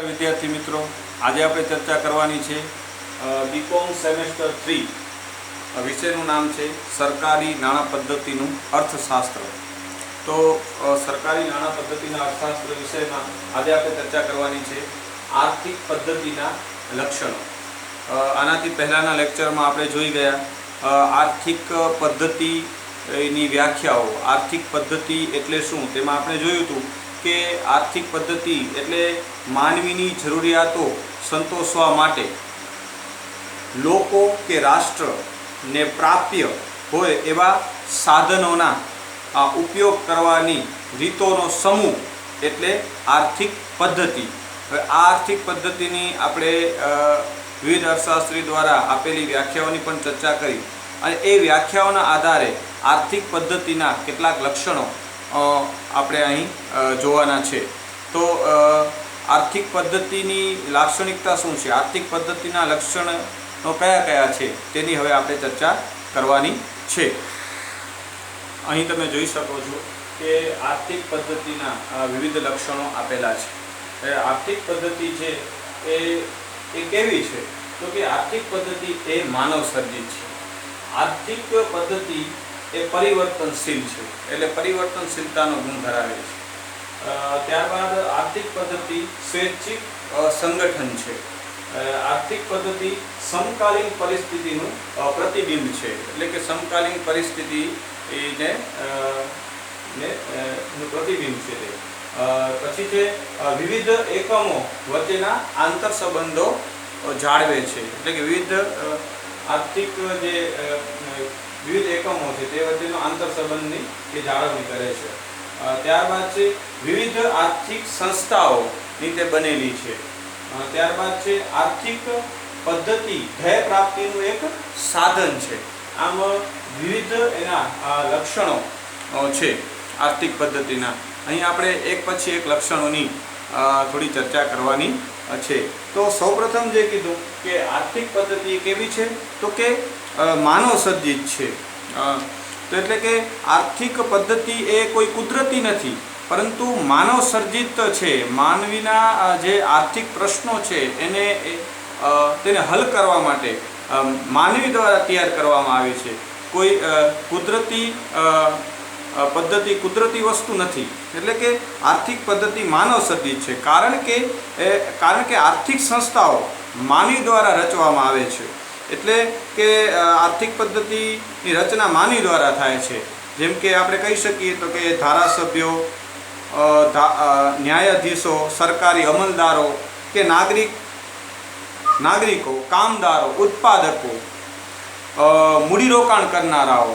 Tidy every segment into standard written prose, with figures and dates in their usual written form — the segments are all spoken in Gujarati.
विद्यार्थी मित्रों, आज आप चर्चा करवानी छे बीकॉम सेमेस्टर 3 विषयનું नाम है सरकारी नाણાં पद्धतिનું अर्थशास्त्र। तो सरकारी नाણાં पद्धतिના अर्थशास्त्र विषय में आज आप चर्चा करवानी छे आर्थिक पद्धतिना लक्षणों। आनाथी पहलाना लेक्चर में आपणे जोई गया आर्थिक पद्धतिनी व्याख्याओ। आर्थिक पद्धति एटले शुं तेमां आपणे जोयुं हतुं के आर्थिक पद्धति एटले मानवीनी जरूरियातो संतोषवा माटे लोको के राष्ट्र ने प्राप्य होय एवा साधनोना उपयोग करवानी रीतोनो समूह एटले आर्थिक पद्धति। आर्थिक पद्धतिनी आपणे विविध अर्थशास्त्री द्वारा आपेली व्याख्याओनी पण चर्चा करी अने ए व्याख्याओना आधारे आर्थिक पद्धतिना केटलाक लक्षणों આપણે અહીં જોવાના છે। તો આર્થિક પદ્ધતિની લાક્ષણિકતા શું છે, આર્થિક પદ્ધતિના લક્ષણો કયા કયા છે તેની હવે આપણે ચર્ચા કરવાની છે। અહીં તમે જોઈ શકો છો કે આર્થિક પદ્ધતિના વિવિધ લક્ષણો આપેલા છે। આર્થિક પદ્ધતિ છે એ કેવી છે તો કે આર્થિક પદ્ધતિ એ માનવ સર્જિત છે। આર્થિક પદ્ધતિ એ परिवर्तनशील है एटले परिवर्तनशीलतानो गुण धरावे छे। त्यारबाद आर्थिक पद्धति स्वैच्छिक संगठन है। आर्थिक पद्धति समकालीन परिस्थितिनु प्रतिबिंब है एटले के समकालीन परिस्थिति प्रतिबिंब है। पछी छे विविध एकमों वच्चेना आंतर संबंधों जाळवे छे एटले के विविध आर्थिक जे विविध एकमों है ते वच्चेनो आंतर संबंधनी के जाळवणी करे छे। त्यारबाद छे विविध आर्थिक संस्थाओनी ते बनेली छे। त्यारबाद छे आर्थिक पद्धति ध्येय प्राप्तिनुं एक साधन छे। आम विविध एना लक्षणों छे आर्थिक पद्धतिना। अहीं आपणे एक पछी एक लक्षणोनी थोड़ी चर्चा करवानी छे। तो सौप्रथम जे कीधुं के आर्थिक पद्धति केवी छे तो के मानव सर्जित है। तो एटले के आर्थिक पद्धति ए कोई कुदरती नहीं परंतु मानव सर्जित है। मानवीना जे आर्थिक प्रश्नों है एने तेने हल करवा माटे मानवी द्वारा तैयार करवामां आवी छे। कोई कुदरती पद्धति कुदरती वस्तु नहीं एटले के आर्थिक पद्धति मानव सर्जित है। कारण के आर्थिक संस्थाओं मानवी द्वारा रचवामां आवे छे एटले के आर्थिक पद्धति रचना मानवी द्वारा थाय छे। जेम के आपणे कही शकीए तो कि धारासभ्यों, न्यायाधीशों, सरकारी अमलदारों के नागरिकों, कामदारों, उत्पादकों, मूडीरोकाण करनाराओ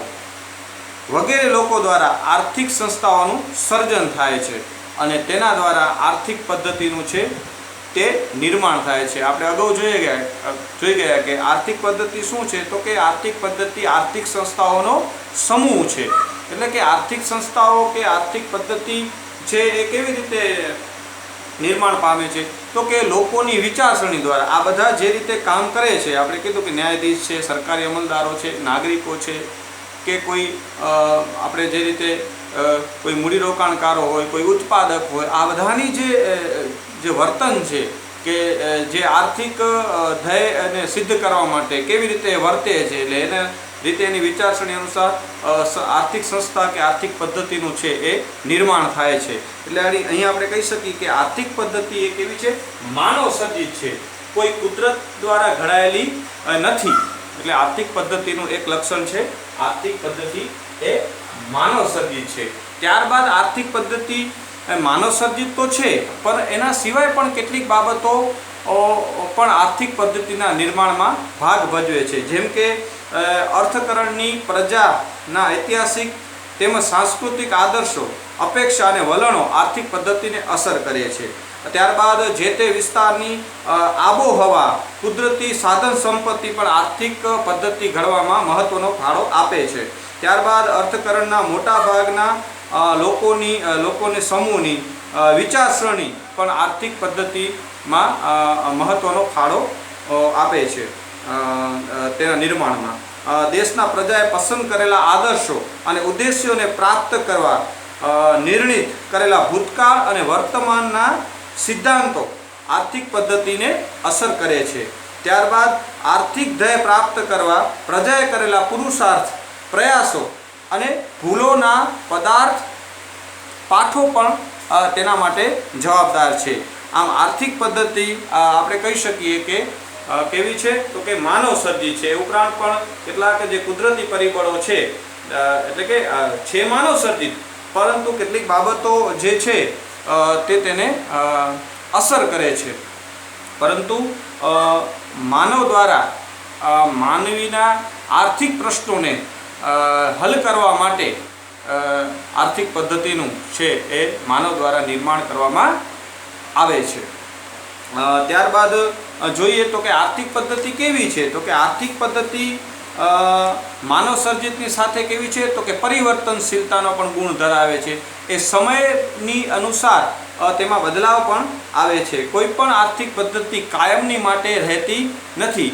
वगैरे लोको द्वारा आर्थिक संस्थाओं सर्जन थाय छे अने तेना द्वारा आर्थिक पद्धतिनुं छे ते निर्माण थाय छे। आपणे अगाऊ जोई गया कि आर्थिक पद्धति शुं छे तो कि आर्थिक पद्धति आर्थिक संस्थाओनो समूह छे। एटले कि आर्थिक संस्थाओं के आर्थिक पद्धति छे ए केवी रीते निर्माण पामे छे तो कि लोकोनी विचारसरणी द्वारा आ बधा जे रीते काम करे छे। आपणे कीधुं कि न्यायाधीश छे, सरकारी अमलदारो छे, नागरिको छे के कोई आपणे जे रीते कोई मूडीरोकाणकारो होय, कोई उत्पादक होय, आ बधानी जे वर्तन है कि जे आर्थिक ध्येय ने सिद्ध करवा माटे केवी रीते वर्ते छे एटले एना रीते एनी विचारसरणी अनुसार आर्थिक संस्था के आर्थिक पद्धतिनुं छे ए निर्माण थाय छे। एटले अहीं आपणे कही शकीए कि आर्थिक पद्धति ए केवी छे मानव सर्जित छे, कोई कुदरत द्वारा घडायेली नथी। एटले आर्थिक पद्धतिनुं एक लक्षण छे आर्थिक पद्धति ए मानव सर्जित छे। त्यारबाद आर्थिक पद्धति मानव सर्जित तो है पर एना सिवाय पण केटलीक बाबतो पण आर्थिक पद्धतिना निर्माणमां भाग भजवे छे। जेम के अर्थकरणनी प्रजाना ऐतिहासिक तेमज सांस्कृतिक आदर्शो, अपेक्षा अने वलणो आर्थिक पद्धतिने असर करे छे। त्यारबाद जे ते विस्तारनी आबोहवा, कुदरती साधन संपत्ति पण आर्थिक पद्धति घडवामां महत्वनो फाळो आपे छे। त्यारबाद अर्थकरणना मोटा भागना लोकोनी समूहनी विचारसरणी पण आर्थिक पद्धति में महत्वनो फाळो आपे छे तेना निर्माणमां। देशना प्रजाए पसंद करेला आदर्शो अने उद्देश्यों ने प्राप्त करवा निर्णित करेला भूतकाळ अने वर्तमानना सिद्धांतों આર્થિક પદ્ધતિને અસર કરે છે. ત્યારબાદ આર્થિક ધ્યેય પ્રાપ્ત કરવા પ્રજાએ કરેલા પુરુષાર્થ, પ્રયાસો અને ભૂલોના પાઠો પણ તેના માટે જવાબદાર છે. આમ આર્થિક પદ્ધતિ આપણે કહી શકીએ કે કેવી છે તો કે માનવ સર્જિત છે. એ ઉપરાંત પણ કેટલાક જે કુદરતી પરિબળો છે એટલે કે છે માનવ સર્જિત, પરંતુ કેટલીક બાબતો જે છે તે તેને અસર કરે છે. પરંતુ માનવ દ્વારા માનવીના આર્થિક પ્રશ્નોને હલ કરવા માટે આર્થિક પદ્ધતિનું છે એ માનવ દ્વારા નિર્માણ કરવામાં આવે છે. ત્યારબાદ જોઈએ તો કે આર્થિક પદ્ધતિ કેવી છે, તો કે આર્થિક પદ્ધતિ માનવ સર્જિતની સાથે કેવી છે તો કે પરિવર્તનશીલતાનો પણ ગુણ ધરાવે છે. એ સમયની અનુસાર તેમાં બદલાવ પણ આવે છે. કોઈ પણ આર્થિક પદ્ધતિ કાયમની માટે રહેતી નથી.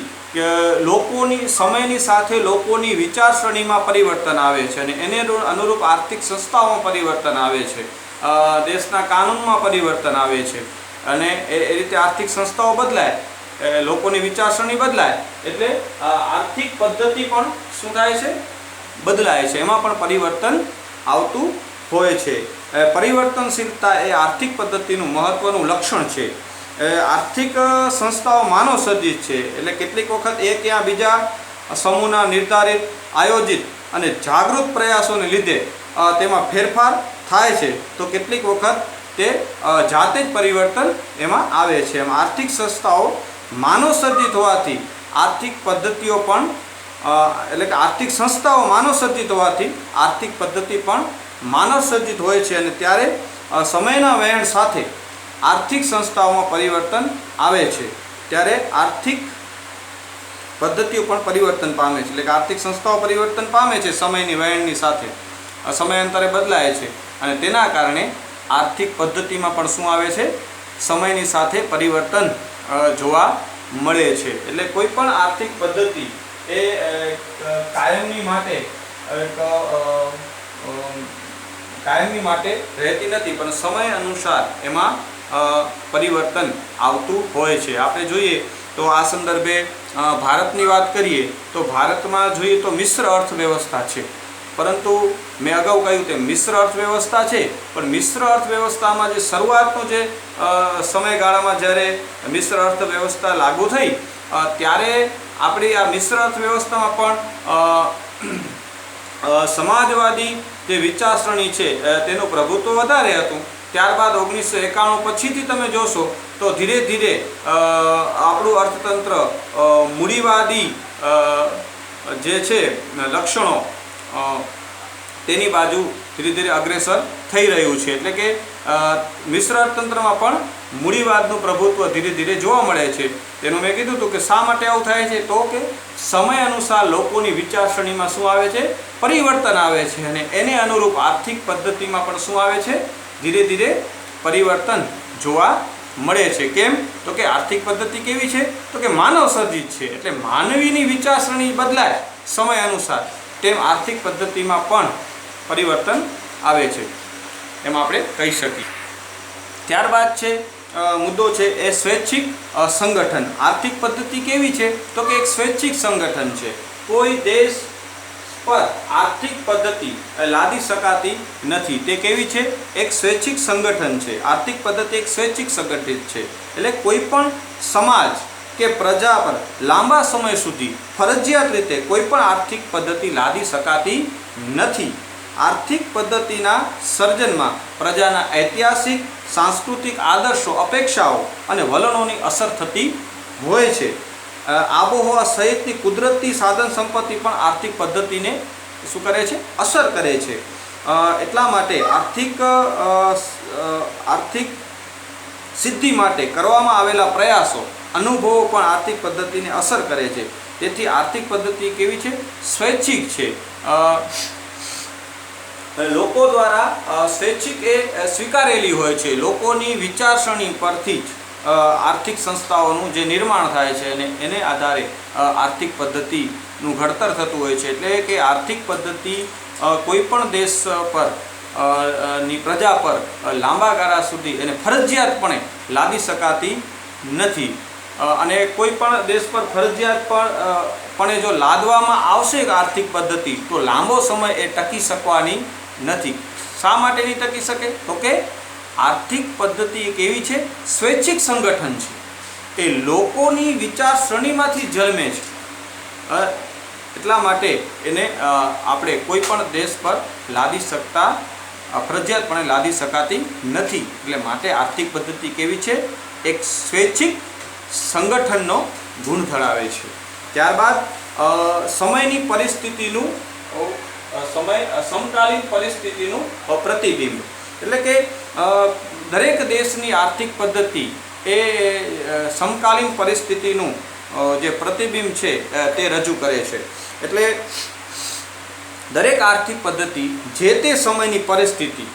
લોકોની સમયની સાથે લોકોની વિચારસરણીમાં પરિવર્તન આવે છે અને એને અનુરૂપ આર્થિક સંસ્થાઓમાં પરિવર્તન આવે છે, દેશના કાનૂનમાં પરિવર્તન આવે છે અને એ રીતે આર્થિક સંસ્થાઓ બદલાય, લોકોની વિચારસરણી બદલાય એટલે આર્થિક પદ્ધતિ પણ શું થાય છે, બદલાય છે. એમાં પણ પરિવર્તન આવતું હોય છે. પરિવર્તનશીલતા એ આર્થિક પદ્ધતિનું મહત્વનું લક્ષણ છે. આર્થિક સંસ્થાઓ માનવ સર્જિત છે એટલે કેટલીક વખત એક યા બીજા સમૂહના નિર્ધારિત, આયોજિત અને જાગૃત પ્રયાસોને લીધે તેમાં ફેરફાર થાય છે, તો કેટલીક વખત તે જાતે જ પરિવર્તન એમાં આવે છે. એમ આર્થિક સંસ્થાઓ માનવ સર્જિત હોવાથી આર્થિક પદ્ધતિઓ પણ એટલે કે આર્થિક સંસ્થાઓ માનવ સર્જિત હોવાથી આર્થિક પદ્ધતિ પણ માનવ સર્જિત હોય છે અને ત્યારે સમયના વહેણ સાથે આર્થિક સંસ્થાઓમાં પરિવર્તન આવે છે. ત્યારે આર્થિક પદ્ધતિઓ પણ પરિવર્તન પામે છે, એટલે કે આર્થિક સંસ્થાઓ પરિવર્તન પામે છે સમયની વહેણની સાથે, સમયાંતરે બદલાય છે અને તેના કારણે આર્થિક પદ્ધતિમાં પણ શું આવે છે, સમયની સાથે પરિવર્તન જોવા મળે છે. એટલે કોઈ પણ આર્થિક પદ્ધતિ એ કાયમની માટે રહેતી નથી, પણ સમય અનુસાર એમાં પરિવર્તન આવતું હોય છે. આપણે જોઈએ તો આ સંદર્ભે ભારતની વાત કરીએ તો ભારતમાં જોઈએ તો મિશ્ર અર્થવ્યવસ્થા છે, પરંતુ મેં અગાઉ કહ્યું તેમ મિશ્ર અર્થવ્યવસ્થા છે, પણ મિશ્ર અર્થવ્યવસ્થામાં જે શરૂઆતનો જે સમયગાળામાં જ્યારે મિશ્ર અર્થવ્યવસ્થા લાગુ થઈ ત્યારે આપણી આ મિશ્ર અર્થવ્યવસ્થામાં પણ સમાજવાદી જે વિચારસરણી છે તેનું પ્રભુત્વ વધારે હતું. ત્યારબાદ 1991 પછીથી તમે જોશો તો ધીરે ધીરે આપણું અર્થતંત્ર મૂડીવાદી જે છે લક્ષણો તેની બાજુ ધીરે ધીરે અગ્રેસર થઈ રહ્યું છે. એટલે કે મિશ્ર અર્થતંત્રમાં પણ મૂડીવાદનું પ્રભુત્વ ધીરે ધીરે જોવા મળે છે. તેનું મેં કીધું હતું કે શા માટે આવું થાય છે, તો કે સમય અનુસાર લોકોની વિચારસરણીમાં શું આવે છે, પરિવર્તન આવે છે અને એને અનુરૂપ આર્થિક પદ્ધતિમાં પણ શું આવે છે, ધીરે ધીરે પરિવર્તન જોવા મળે છે. કેમ તો કે આર્થિક પદ્ધતિ કેવી છે તો કે માનવ સર્જિત છે, એટલે માનવીની વિચારસરણી બદલાય સમય અનુસાર, તેમ આર્થિક પદ્ધતિમાં પણ પરિવર્તન આવે છે એમ આપણે કહી શકીએ. ત્યારબાદ છે મુદ્દો છે એ સ્વૈચ્છિક સંગઠન. આર્થિક પદ્ધતિ કેવી છે તો કે એક સ્વૈચ્છિક સંગઠન છે. કોઈ દેશ પર આર્થિક પદ્ધતિ લાદી શકાતી નથી. તે કેવી છે, એક સ્વૈચ્છિક સંગઠન છે. આર્થિક પદ્ધતિ એક સ્વૈચ્છિક સંગઠિત છે, એટલે કોઈ પણ સમાજ કે પ્રજા પર લાંબા સમય સુધી ફરજિયાત રીતે કોઈ પણ આર્થિક પદ્ધતિ લાદી શકાતી નથી. આર્થિક પદ્ધતિના સર્જનમાં પ્રજાના ઐતિહાસિક, સાંસ્કૃતિક આદર્શો, અપેક્ષાઓ અને વલણોની અસર થતી હોય છે. આબોહવા સહિતની કુદરતી સાધન સંપત્તિ પણ આર્થિક પદ્ધતિને શું કરે છે, અસર કરે છે. એટલા માટે આર્થિક સિદ્ધિ માટે કરવામાં આવેલા પ્રયાસો, અનુભવો પણ આર્થિક પદ્ધતિને અસર કરે છે. તેથી આર્થિક પદ્ધતિ કેવી છે, સ્વૈચ્છિક છે. લોકો દ્વારા સ્વૈચ્છિક એ સ્વીકારેલી હોય છે. લોકોની વિચારસરણી પરથી જ આર્થિક સંસ્થાઓનું જે નિર્માણ થાય છે અને એને આધારે આર્થિક પદ્ધતિનું ઘડતર થતું હોય છે. એટલે કે આર્થિક પદ્ધતિ કોઈ પણ દેશ પર ની પ્રજા પર લાંબા ગાળા સુધી એને ફરજિયાતપણે લાદી શકાતી નથી અને કોઈ પણ દેશ પર ફરજિયાત પણ જો લાદવામાં આવશે આર્થિક પદ્ધતિ તો લાંબો સમય એ ટકી શકવાની નથી. શા માટે નહીં ટકી શકે? તો કે આર્થિક પદ્ધતિ એક એવી છે, સ્વૈચ્છિક સંગઠન છે, એ લોકોની વિચારસરણીમાંથી જન્મે છે. એટલા માટે એને આપણે કોઈ પણ દેશ પર લાદી શકતા, ફરજિયાતપણે લાદી શકાતી નથી. એટલે માટે આર્થિક પદ્ધતિ કેવી છે? એક સ્વૈચ્છિક સંગઠનનો ગુણ ધરાવે છે. ત્યારબાદ સમયની પરિસ્થિતિનું સમકાલીન પરિસ્થિતિનું પ્રતિબિંબ, એટલે કે દરેક દેશની આર્થિક પદ્ધતિ એ સમકાલીન પરિસ્થિતિનું જે પ્રતિબિંબ છે તે રજૂ કરે છે. એટલે દરેક આર્થિક પદ્ધતિ જે તે સમયની પરિસ્થિતિ,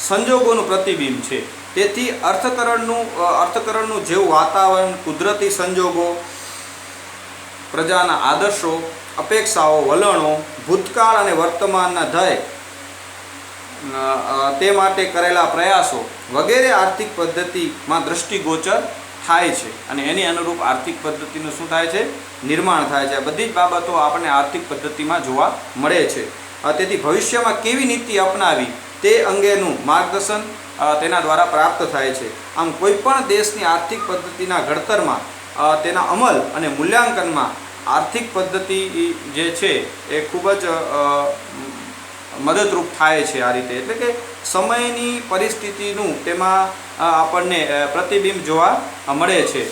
સંજોગોનું પ્રતિબિંબ છે. તેથી અર્થકરણનું જેવું વાતાવરણ, કુદરતી સંજોગો, પ્રજાના આદર્શો, અપેક્ષાઓ, વલણો, ભૂતકાળ અને વર્તમાનના ધ્યેય, તે માટે કરેલા પ્રયાસો વગેરે આર્થિક પદ્ધતિમાં દૃષ્ટિગોચર થાય છે અને એની અનુરૂપ આર્થિક પદ્ધતિનું શું થાય છે? નિર્માણ થાય છે. આ બધી જ બાબતો આપણને આર્થિક પદ્ધતિમાં જોવા મળે છે. તેથી ભવિષ્યમાં કેવી નીતિ અપનાવી તે અંગેનું માર્ગદર્શન તેના દ્વારા પ્રાપ્ત થાય છે. આમ કોઈ પણ દેશની આર્થિક પદ્ધતિના ઘડતરમાં, તેના અમલ અને મૂલ્યાંકનમાં આર્થિક પદ્ધતિ જે છે એ ખૂબ જ મદદરૂપ થાય છે આ રીતે. એટલે કે સમયની પરિસ્થિતિનું તેમાં આપણને પ્રતિબિંબ જોવા મળે છે.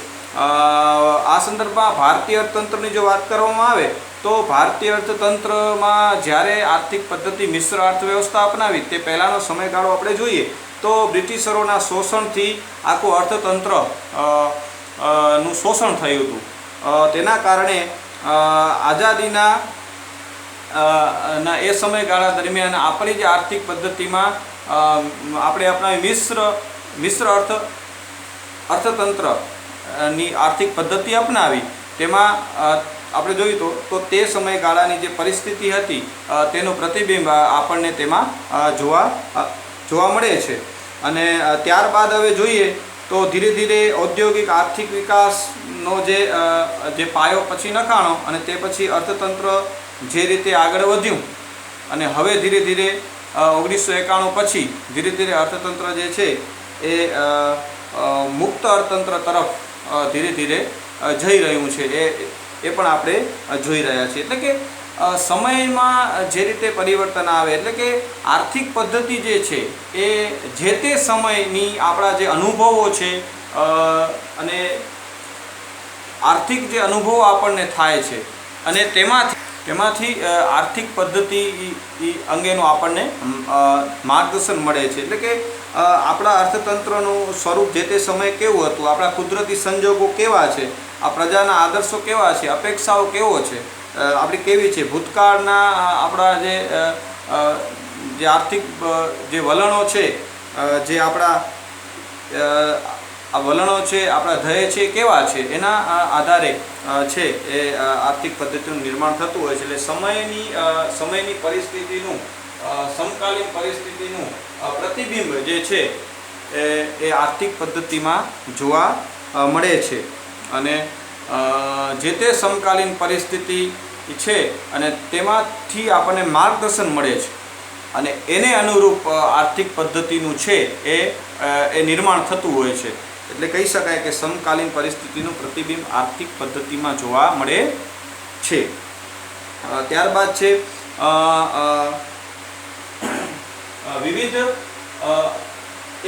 આ સંદર્ભમાં ભારતીય અર્થતંત્રની જો વાત કરવામાં આવે તો ભારતીય અર્થતંત્રમાં જ્યારે આર્થિક પદ્ધતિ મિશ્ર અર્થવ્યવસ્થા અપનાવી તે પહેલાંનો સમયગાળો આપણે જોઈએ તો બ્રિટિશરોના શોષણથી આખું અર્થતંત્ર નું શોષણ થયું હતું. તેના કારણે આઝાદીના એ સમયગાળા દરમિયાન આપણી જે આર્થિક પદ્ધતિમાં આપણે અપનાવી મિશ્ર અર્થતંત્રની આર્થિક પદ્ધતિ અપનાવી, તેમાં આપણે જોયું તો તે સમયગાળાની જે પરિસ્થિતિ હતી તેનું પ્રતિબિંબ આપણને તેમાં જોવા મળે છે. અને ત્યારબાદ હવે જોઈએ તો ધીરે ધીરે ઔદ્યોગિક આર્થિક વિકાસનો જે પાયો પછી નખાણો અને તે પછી અર્થતંત્ર જે રીતે આગળ વધ્યું અને હવે ધીરે ધીરે 1991 પછી ધીરે ધીરે અર્થતંત્ર જે છે એ મુક્ત અર્થતંત્ર તરફ ધીરે ધીરે જઈ રહ્યું છે. એ પણ આપણે જોઈ રહ્યા છીએ. એટલે કે સમયમાં જે રીતે પરિવર્તન આવે, એટલે કે આર્થિક પદ્ધતિ જે છે એ જે તે સમયની આપણા જે અનુભવો છે અને આર્થિક જે અનુભવો આપણને થાય છે અને તેમાંથી આર્થિક પદ્ધતિ અંગેનું આપણને માર્ગદર્શન મળે છે. એટલે કે આપણા અર્થતંત્રનું સ્વરૂપ જે તે સમયે કેવું હતું, આપણા કુદરતી સંજોગો કેવા છે, આ પ્રજાના આદર્શો કેવા છે, અપેક્ષાઓ કેવો છે, આપણી કેવી છે, ભૂતકાળના આપણા જે આર્થિક જે વલણો છે, જે આપણા વલણો છે, આપણા ધ્યેય છે કેવા છે, એના આધારે છે એ આર્થિક પદ્ધતિનું નિર્માણ થતું હોય છે. એટલે સમયની પરિસ્થિતિનું, સમકાલીન પરિસ્થિતિનું પ્રતિબિંબ જે છે એ આર્થિક પદ્ધતિમાં જોવા મળે છે. અને જે તે સમકાલીન પરિસ્થિતિ છે અને તેમાંથી આપણને માર્ગદર્શન મળે છે અને એને અનુરૂપ આર્થિક પદ્ધતિનું છે એ નિર્માણ થતું હોય છે. એટલે કહી શકાય કે સમકાલીન પરિસ્થિતિનું પ્રતિબિંબ આર્થિક પદ્ધતિમાં જોવા મળે છે. ત્યારબાદ છે વિવિધ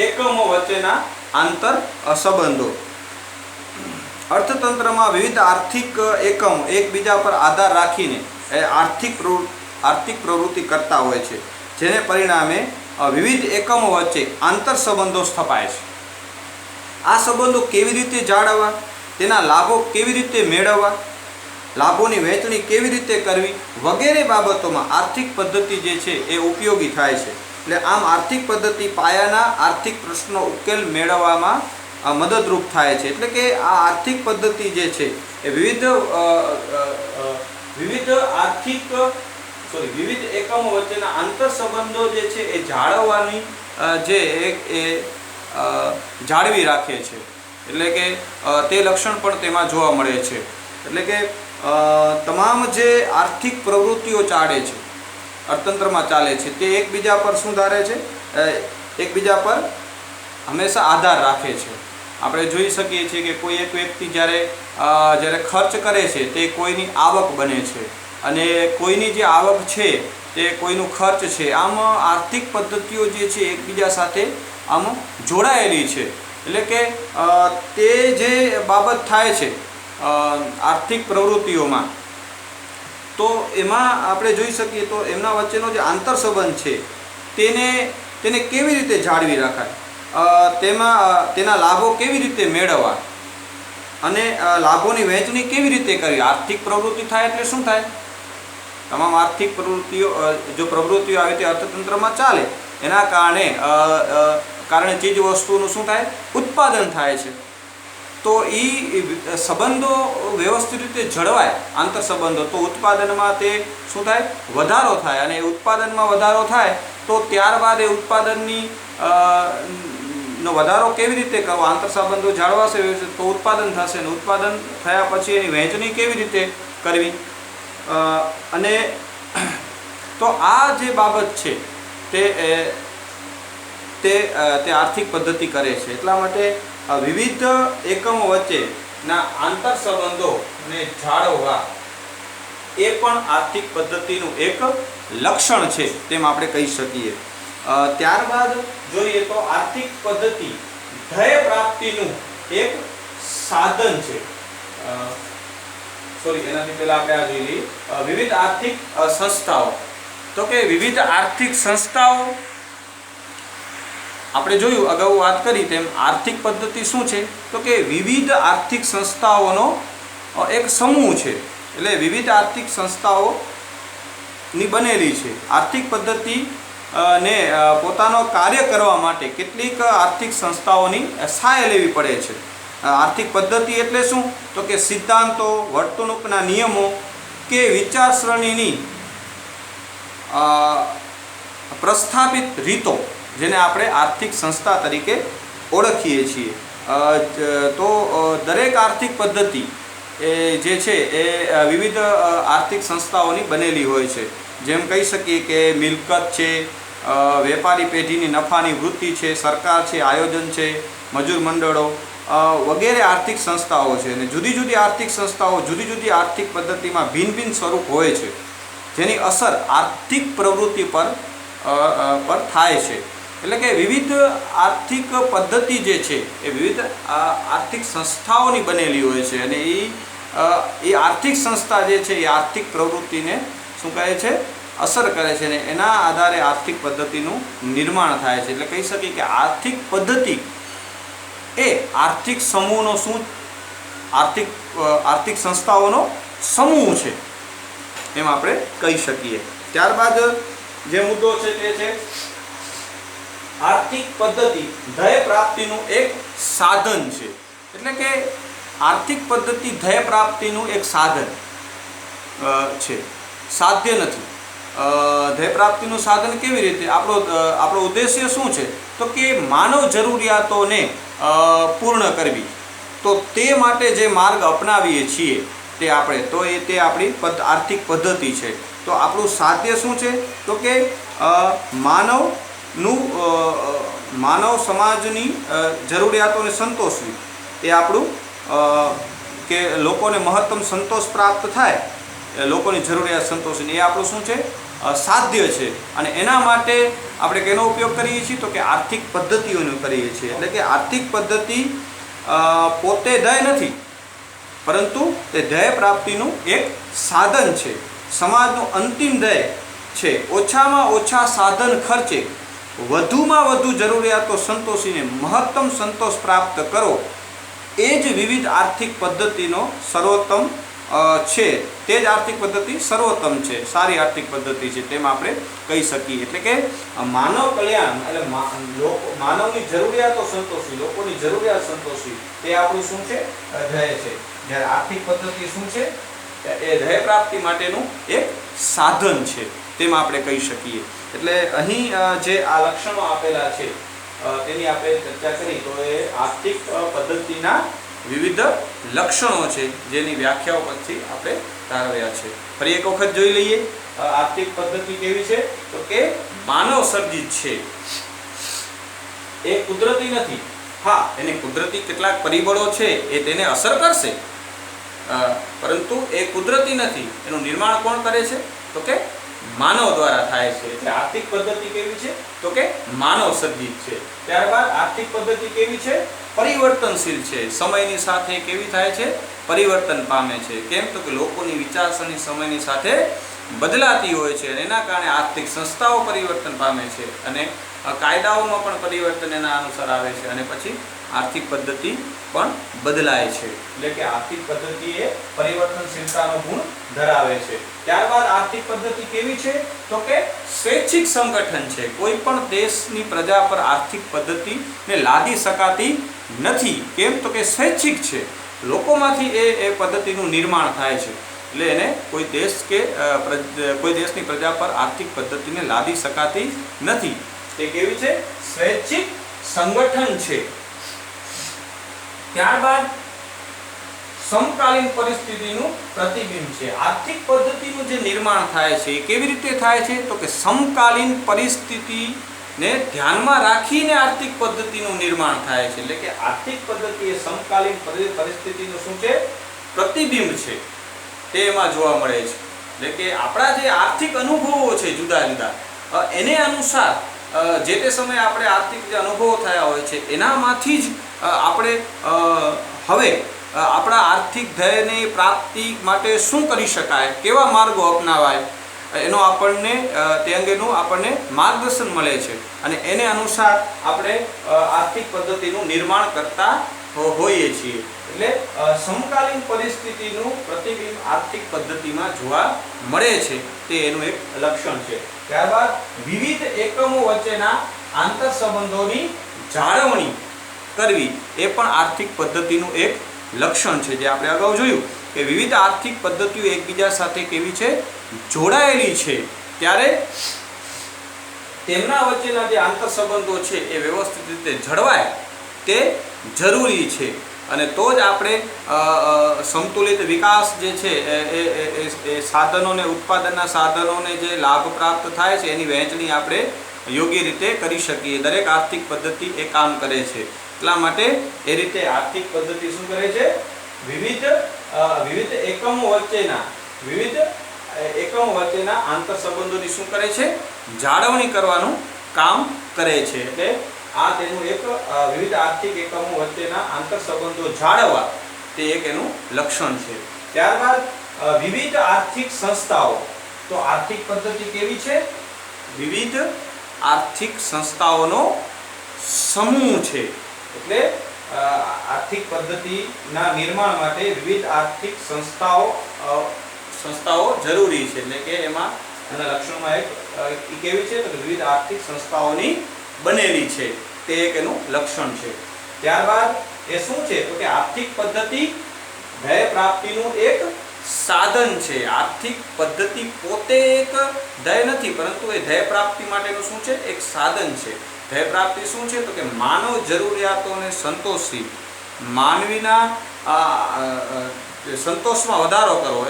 એકમો વચ્ચેના આંતર સંબંધો. અર્થતંત્રમાં વિવિધ આર્થિક એકમો એકબીજા પર આધાર રાખીને આર્થિક પ્રવૃત્તિ કરતા હોય છે, જેને પરિણામે વિવિધ એકમો વચ્ચે આંતર સંબંધો સ્થપાય છે. આ સંબંધો કેવી રીતે જાળવવા, તેના લાભો કેવી રીતે મેળવવા, લાભોની વહેંચણી કેવી રીતે કરવી વગેરે બાબતોમાં આર્થિક પદ્ધતિ જે છે એ ઉપયોગી થાય છે. એટલે આમ આર્થિક પદ્ધતિ પાયાના આર્થિક પ્રશ્નો ઉકેલ મેળવવામાં મદદરૂપ થાય છે. એટલે કે આ આર્થિક પદ્ધતિ જે છે એ વિવિધ એકમો વચ્ચેના આંતર સંબંધો જે છે એ જાળવવાની જાળવી રાખે છે. એટલે કે તે લક્ષણ પણ તેમાં જોવા મળે છે. એટલે કે તમામ જે આર્થિક પ્રવૃત્તિઓ ચાલે છે, અર્થતંત્રમાં ચાલે છે, તે એકબીજા પર શું ધારે છે? એકબીજા પર હંમેશા આધાર રાખે છે. આપણે જોઈ શકીએ છીએ કે કોઈ એક વ્યક્તિ જ્યારે ખર્ચ કરે છે તે કોઈની આવક બને છે, અને કોઈની જે આવક છે તે કોઈનું ખર્ચ છે. આમ આર્થિક પદ્ધતિઓ જે છે એકબીજા સાથે આમ જોડાયેલી છે. એટલે કે તે જે બાબત થાય છે આર્થિક પ્રવૃત્તિઓમાં, તો એમાં આપણે જોઈ શકીએ તો એમના વચ્ચેનો જે આંતરસંબંધ છે તેને કેવી રીતે જાળવી રખાય, તેના લાભો કેવી રીતે મેળવવા અને લાભોની વહેંચણી કેવી રીતે કરવી. આર્થિક પ્રવૃત્તિ થાય એટલે શું થાય? તમામ આર્થિક પ્રવૃત્તિઓ જો પ્રવૃત્તિઓ આવી તે અર્થતંત્રમાં ચાલે, એના કારણે ચીજ વસ્તુનું શું થાય? ઉત્પાદન થાય છે. તો એ સંબંધો વ્યવસ્થિત રીતે જળવાય, આંતર સંબંધો, તો ઉત્પાદનમાં તે શું થાય? વધારો થાય. અને ઉત્પાદનમાં વધારો થાય તો ત્યારબાદ એ ઉત્પાદનની નો વધારો કેવી રીતે કરવો? આંતર સંબંધો જાળવાશે તો ઉત્પાદન થશે, અને ઉત્પાદન થયા પછી એની વહેંચણી કેવી રીતે કરવી? અને તો આ જે બાબત છે તે આર્થિક પદ્ધતિ કરે છે. એટલા માટે વિવિધ એકમો વચ્ચેના આંતર સંબંધોને જાળવવા એ પણ આર્થિક પદ્ધતિનું એક લક્ષણ છે તેમ આપણે કહી શકીએ. ત્યારબાદ જોઈએ તો આર્થિક પદ્ધતિ ધ્યેય પ્રાપ્તિનું એક સાધન છે. એનાથી પહેલા આપણે આ જોઈ લઈએ વિવિધ આર્થિક સંસ્થાઓ. તો કે વિવિધ આર્થિક સંસ્થાઓ આપણે જોયું, અગાઉ વાત કરી તેમ આર્થિક પદ્ધતિ શું છે? તો કે વિવિધ આર્થિક સંસ્થાઓનો એક સમૂહ છે. એટલે વિવિધ આર્થિક સંસ્થાઓની બનેલી છે. આર્થિક પદ્ધતિ ને પોતાનો કાર્ય કરવા માટે કેટલીક આર્થિક સંસ્થાઓની સહાય લેવી પડે છે. આર્થિક પદ્ધતિ એટલે શું? તો કે સિદ્ધાંતો, વર્તણૂકના નિયમો કે વિચારસરણીની પ્રસ્થાપિત રીતો, જેને આપણે આર્થિક સંસ્થા તરીકે ઓળખીએ છીએ. તો દરેક આર્થિક પદ્ધતિ જે છે એ વિવિધ આર્થિક સંસ્થાઓની બનેલી હોય છે. જેમ કહી શકીએ કે મિલકત છે, વેપારી પેઢીની નફાની વૃત્તિ છે, સરકાર છે, આયોજન છે, મજૂર મંડળો વગેરે આર્થિક સંસ્થાઓ છે. અને જુદી જુદી આર્થિક સંસ્થાઓ જુદી જુદી આર્થિક પદ્ધતિમાં ભિન્ન ભિન્ન સ્વરૂપ હોય છે, જેની અસર આર્થિક પ્રવૃત્તિ પર થાય છે. એટલે કે વિવિધ આર્થિક પદ્ધતિ જે છે એ વિવિધ આર્થિક સંસ્થાઓની બનેલી હોય છે, અને એ આર્થિક સંસ્થા જે છે એ આર્થિક પ્રવૃત્તિને શું કહે છે? અસર કરે છે, અને એના આધારે આર્થિક પદ્ધતિનું નિર્માણ થાય છે. એટલે કહી શકીએ કે આર્થિક પદ્ધતિ એ આર્થિક સમૂહનો શું આર્થિક સંસ્થાઓનો સમૂહ છે એમ આપણે કહી શકીએ. ત્યારબાદ જે મુદ્દો છે તે છે આર્થિક પદ્ધતિ ધ્યેય પ્રાપ્તિનું એક સાધન છે. એટલે કે આર્થિક પદ્ધતિ ધ્યેય પ્રાપ્તિનું એક સાધન છે, સાધ્ય નથી. ધ્યેય પ્રાપ્તિનું સાધન કેવી રીતે? આપણો ઉદ્દેશ્ય શું છે? તો કે માનવ જરૂરિયાતોને પૂર્ણ કરવી. તો તે માટે જે માર્ગ અપનાવીએ છીએ તે આપણી આર્થિક પદ્ધતિ છે. તો આપણું સાધ્ય શું છે? તો કે માનવ સમાજની જરૂરિયાતોને સંતોષવી, એ આપણું કે લોકોને મહત્તમ સંતોષ પ્રાપ્ત થાય, લોકોની જરૂરિયાત સંતોષવી, એ આપણું શું છે? સાધ્ય છે. અને એના માટે આપણે કેનો ઉપયોગ કરીએ છીએ? તો કે આર્થિક પદ્ધતિઓનો કરીએ છીએ. એટલે કે આર્થિક પદ્ધતિ પોતે ધ્યેય નથી, પરંતુ તે ધ્યેય પ્રાપ્તિનું એક સાધન છે. સમાજનું અંતિમ ધ્યેય છે ઓછામાં ઓછા સાધન ખર્ચે વધુમાં વધુ જરૂરિયાતો સંતોષીને મહત્તમ સંતોષ પ્રાપ્ત કરો. એ જ વિવિધ આર્થિક પદ્ધતિનો સર્વોત્તમ છે. તે જ આર્થિક પદ્ધતિ સર્વોત્તમ છે, સારી આર્થિક પદ્ધતિ છે તેમ આપણે કહી શકીએ. એટલે કે માનવ કલ્યાણ એટલે માનવની જરૂરિયાતો સંતોષવી, લોકોની જરૂરિયાત સંતોષવી, તે આપણું શું છે? ધ્યેય છે. જ્યારે આર્થિક પદ્ધતિ શું છે? એ ધ્યેય પ્રાપ્તિ માટેનું એક સાધન છે તેમ આપણે કહી શકીએ. એટલે અહીં જે આ લક્ષણો આપેલા છે તેની આપણે ચર્ચા કરી. તો એ આર્થિક પદ્ધતિના વિવિધ લક્ષણો છે જેની વ્યાખ્યાઓ પછી આપણે તારવ્યા છે. ફરી એક વખત જોઈ લઈએ આર્થિક પદ્ધતિ કેવી છે. તો કે માનવ સર્જિત છે, એ કુદરતી નથી. હા, એને કુદરતી કેટલાક પરિબળો છે એ તેને અસર કરશે, પરંતુ એ કુદરતી નથી. એનું નિર્માણ કોણ કરે છે? તો કે માનવ દ્વારા થાય છે. એટલે આર્થિક પદ્ધતિ કેવી છે? તો કે માનવ સર્જિત છે. ત્યારબાદ આર્થિક પદ્ધતિ કેવી છે? પરિવર્તનશીલ છે. સમયની સાથે કેવી થાય છે? પરિવર્તન પામે છે. કેમ? તો કે લોકોની વિચારસરણી સમયની સાથે બદલાતી હોય છે અને એના કારણે આર્થિક સંસ્થાઓ પરિવર્તન પામે છે અને કાયદાઓમાં પણ પરિવર્તન એના અનુસાર આવે છે અને પછી આર્થિક પદ્ધતિ પણ બદલાય છે. એટલે કે આર્થિક પદ્ધતિ એ પરિવર્તનશીલતાનો ગુણ ધરાવે છે. ત્યારબાદ આર્થિક પદ્ધતિ કેવી છે? તો કે સ્વૈચ્છિક સંગઠન છે. કોઈ પણ દેશની પ્રજા પર આર્થિક પદ્ધતિને લાદી શકાતી નથી. કેમ? તો કે સ્વૈચ્છિક છે. લોકોમાંથી એ પદ્ધતિનું નિર્માણ થાય છે. એટલે એને કોઈ દેશ કે કોઈ દેશની પ્રજા પર આર્થિક પદ્ધતિને લાદી શકાતી નથી. તે કેવી છે? સ્વૈચ્છિક સંગઠન છે. ત્યારબાદ સમકાલીન પરિસ્થિતિનું પ્રતિબિંબ છે. આર્થિક પદ્ધતિનું જે નિર્માણ થાય છે એ કેવી રીતે થાય છે? તો કે સમકાલીન પરિસ્થિતિને ધ્યાનમાં રાખીને આર્થિક પદ્ધતિનું નિર્માણ થાય છે. એટલે કે આર્થિક પદ્ધતિ એ સમકાલીન પરિસ્થિતિનું શું છે? પ્રતિબિંબ છે. તે એમાં જોવા મળે છે. એટલે કે આપણા જે આર્થિક અનુભવો છે જુદા જુદા, એને અનુસાર જે તે સમયે આપણે આર્થિક જે અનુભવો થયા હોય છે એનામાંથી જ આપણે હવે આપણા આર્થિક ધ્યેયની પ્રાપ્તિ માટે શું કરી શકાય, કેવા માર્ગો અપનાવાય, એનો આપણને તે અંગેનું આપણને માર્ગદર્શન મળે છે અને એને અનુસાર આપણે આર્થિક પદ્ધતિનું નિર્માણ કરતા હોઈએ છીએ. એટલે સમકાલીન પરિસ્થિતિનું પ્રતિબિંબ આર્થિક પદ્ધતિમાં જોવા મળે છે. તે એનું એક લક્ષણ છે. ત્યારબાદ વિવિધ એકમો વચ્ચેના આંતર સંબંધોની જાળવણી કરવી એ પણ આર્થિક પદ્ધતિનું એક લક્ષણ છે. જે આપણે અગાઉ જોયું કે વિવિધ આર્થિક પદ્ધતિઓ એકબીજા સાથે કેવી છે? જોડાયેલી છે. ત્યારે તેમના વચ્ચેના જે આંતર સંબંધો છે એ વ્યવસ્થિત રીતે જળવાય તે જરૂરી છે અને તો જ આપણે સંતુલિત વિકાસ જે છે એ સાધનોને, ઉત્પાદનના સાધનોને જે લાભ પ્રાપ્ત થાય છે એની વહેંચણી આપણે યોગ્ય રીતે કરી શકીએ. દરેક આર્થિક પદ્ધતિ એ કામ કરે છે. એટલા માટે એ રીતે આર્થિક પદ્ધતિ શું કરે છે? વિવિધ એકમો વચ્ચેના આંતર સંબંધોની શું કરે છે? જાળવણી કરવાનું કામ કરે છે. એટલે આ તેનું એક વિવિધ આર્થિક એકમો વચ્ચેના આંતર સંબંધો જાળવવા તે એક એનું લક્ષણ છે. ત્યારબાદ વિવિધ આર્થિક સંસ્થાઓ. તો આર્થિક પદ્ધતિ કેવી છે? વિવિધ આર્થિક સંસ્થાઓનો સમૂહ છે. એટલે આર્થિક પદ્ધતિના નિર્માણ માટે વિવિધ આર્થિક સંસ્થાઓ જરૂરી છે. એટલે કે એમાં એના લક્ષણોમાં એક કેવી છે? તો વિવિધ આર્થિક સંસ્થાઓની બનેલી છે. તે એક એનું લક્ષણ છે. ત્યારબાદ એ શું છે? તો કે આર્થિક પદ્ધતિ ધ્યેય પ્રાપ્તિનું એક સાધન છે. આર્થિક પદ્ધતિ પોતે એક ધ્યેય નથી, પરંતુ એ ધ્યેય પ્રાપ્તિ માટેનું શું છે? એક સાધન છે. ધ્યેય પ્રાપ્તિ શું છે? તો કે માનવ જરૂરિયાતોને સંતોષી માનવીના સંતોષમાં વધારો કરવો,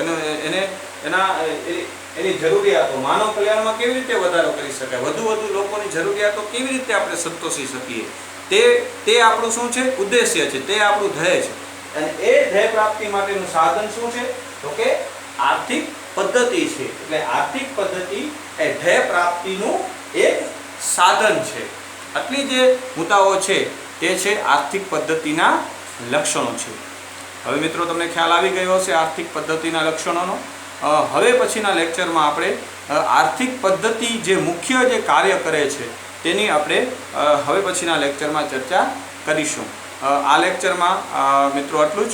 એની જરૂરિયાતો, માનવ કલ્યાણમાં કેવી રીતે વધારો કરી શકાય, વધુ લોકોની જરૂરિયાતો કેવી રીતે આપણે સંતોષી શકીએ, તે આપણું શું છે? ઉદ્દેશ્ય છે. તે આપણું ધ્યેય છે. અને એ ધ્યેય પ્રાપ્તિ માટેનું સાધન શું છે? તો કે આર્થિક પદ્ધતિ છે. એટલે આર્થિક પદ્ધતિ એ ધ્યેય પ્રાપ્તિનું એક સાધન છે. આટલી જે મુદ્દાઓ છે તે છે આર્થિક પદ્ધતિના લક્ષણો છે. હવે મિત્રો તમને ખ્યાલ આવી ગયો હશે આર્થિક પદ્ધતિના લક્ષણોનો. હવે પછીના લેક્ચરમાં આપણે આર્થિક પદ્ધતિ જે મુખ્ય જે કાર્ય કરે છે તેની આપણે હવે પછીના લેક્ચરમાં ચર્ચા કરીશું. આ લેક્ચરમાં મિત્રો આટલું જ.